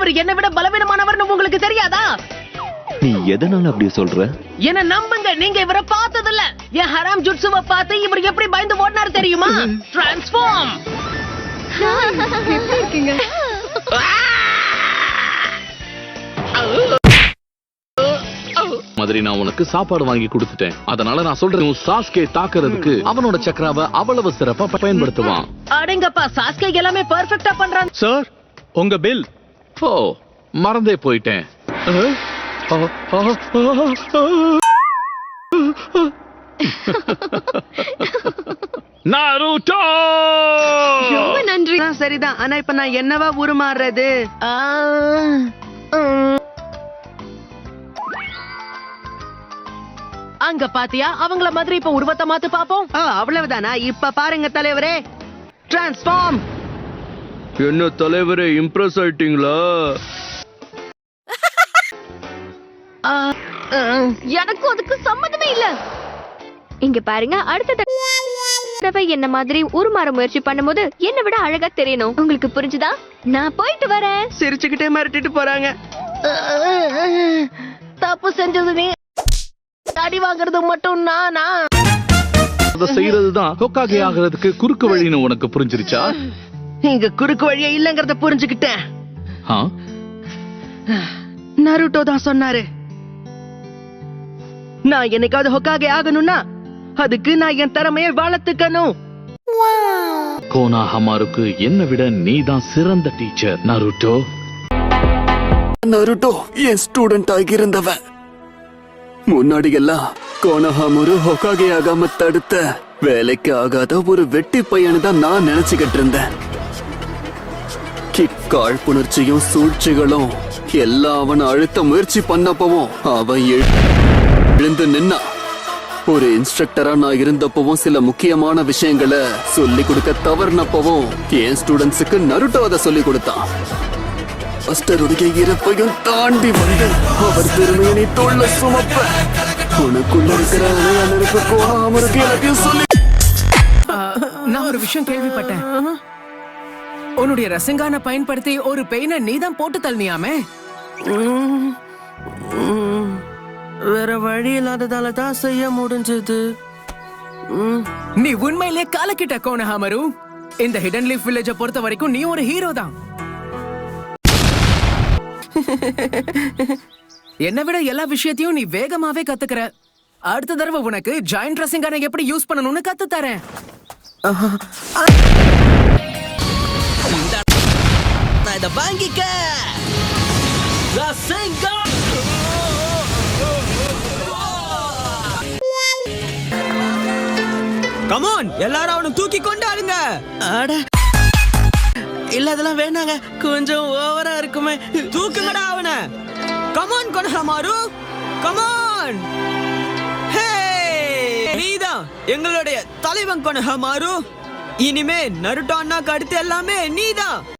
இவர் என்னை விட பலவீனமானவர்னு உங்களுக்கு தெரியாதா? நீ எதனால அப்படி சொல்ற? என்ன நம்புங்க, நீங்க இவரை பார்த்ததில்ல. என் ஹராம் ஜுட்சுவை பார்த்து இவர் எப்படி பயந்து ஓடினாரு தெரியுமா? டிரான்ஸ்ஃபார்ம். எப்படி இருக்கீங்க? மாதிரி நான் உனக்கு சாப்பாடு வாங்கி கொடுத்துட்டேன். அதனால நான் சொல்றேன், சாஸ்கே தாக்குறதுக்கு அவனோட சக்கராவை அவ்வளவு சிறப்பா பயன்படுத்துவான். அடங்கப்பா, சாஸ்கே எல்லாமே பெர்ஃபெக்ட்டா பண்றான். சார், உங்க பில். ஓ, மறந்தே போயிட்டேன். நாருட்டோ! ரொம்ப நன்றி. சரிதான், ஆனா இப்ப நான் என்னவா உருமாறுறது? அங்க பாத்தியா, அவங்கள மாதிரி இப்ப உருவத்தை மாத்து பாப்போம். அவ்வளவுதானா? இப்ப பாருங்க தலைவரே, டிரான்ஸ்ஃபார்ம். என்ன தலைவரே, இம்ப்ரெஸ் ஆயிட்டீங்களா? எனக்கும் அதுக்கு சம்மதமே இல்ல. இங்க பாருங்க, அடுத்த தடவை என்ன மாதிரி உருமாற முயற்சி பண்ணும்போது என்னை விட அழகா தெரியணும். உங்களுக்கு புரிஞ்சுதா? நான் போயிட்டு வரேன். சிரிச்சுக்கிட்டே மிரட்டிட்டு போறாங்க. தப்பு செஞ்சது நீ, அடி வாங்குறது மட்டும் நானா? அதை செய்யறதுதான் ஹோக்காகே ஆகிறதுக்கு குறுக்கு வழின்னு உனக்கு புரிஞ்சிருச்சா? இங்க குறுக்கு வழியே இல்லங்கறத புரிஞ்சுக்கிட்டேன். நருட்டோ தான் சொன்னாரு, நான் என்னைக்காவது ஹோக்காகே ஆகணும்னா அதுக்கு நான் என் திறமையை வளர்த்துக்கணும். கோனாஹமாருக்கு என்னை விட நீதான் சிறந்த டீச்சர் நருட்டோ. நருட்டோ என் ஸ்டூடெண்ட் ஆகியிருந்தவன். முன்னாடி எல்லாம் கோனஹாமுரு ஹொகாகே ஆகாம தடுத்த வேலைக்கு ஆகாத ஒரு வெட்டி பையனு தான் நான் நினைச்சுக்கிட்டு இருந்தேன். காழ்ப்புணர்ச்சியும் சூழ்ச்சிகளும் எல்லாம் அவனை அழுத்த முயற்சி பண்ணப்பவும் அவன் எழுந்து நின்னா. ஒரு இன்ஸ்ட்ரக்டரா நான் இருந்தப்பவும் சில முக்கியமான விஷயங்களை சொல்லி கொடுக்க தவறுனப்பவும் என் ஸ்டூடெண்ட்ஸுக்கு நருட்டோ அதை சொல்லி கொடுத்தான். மாஸ்டருடைய இறப்பையும் தாண்டி வந்து அவர் பெருமையினை தோல்ல சுமப்ப உனக்குள்ள இருக்கிற அணைய நெருப்பு கோனாமருக்கு எல்லாத்தையும் சொல்லி. நான் ஒரு விஷயம் கேள்விப்பட்டேன். உன்னுடைய ரசங்கான பயன்படுத்தி ஒரு பெயினை நீதான் போட்டு தள்ளியாமே. வேற வழி இல்லாததால தான் செய்ய முடிஞ்சது. நீ உண்மையிலே காலக்கிட்ட கோனஹாமரு. இந்த ஹிடன் லீஃப் வில்லேஜை பொறுத்த வரைக்கும் நீ ஒரு ஹீரோ தான். என்னை விட எல்லா விஷயத்தையும் நீ வேகமாவே கத்துக்கிற. அடுத்த தடவை உனக்கு ஜாயிண்ட் ரசங்கான எப்படி யூஸ் பண்ணணும்னு கத்து தரேன். இத வாங்கிக்க. ரசங்கான். கமான், எல்லாரும் அவனை தூக்கி கொண்டாடுங்க. அட இல்ல, அதெல்லாம் வேணாங்க, கொஞ்சம் ஓவரா இருக்குமே. தூக்குங்கடா அவனை. Come on கோனஹாமாரு, come on. ஹே, நீதான் எங்களுடைய தலைவன் கோனஹாமாரு. இனிமே நருட்டோ அண்ணாக்கு அடுத்து எல்லாமே நீதான்.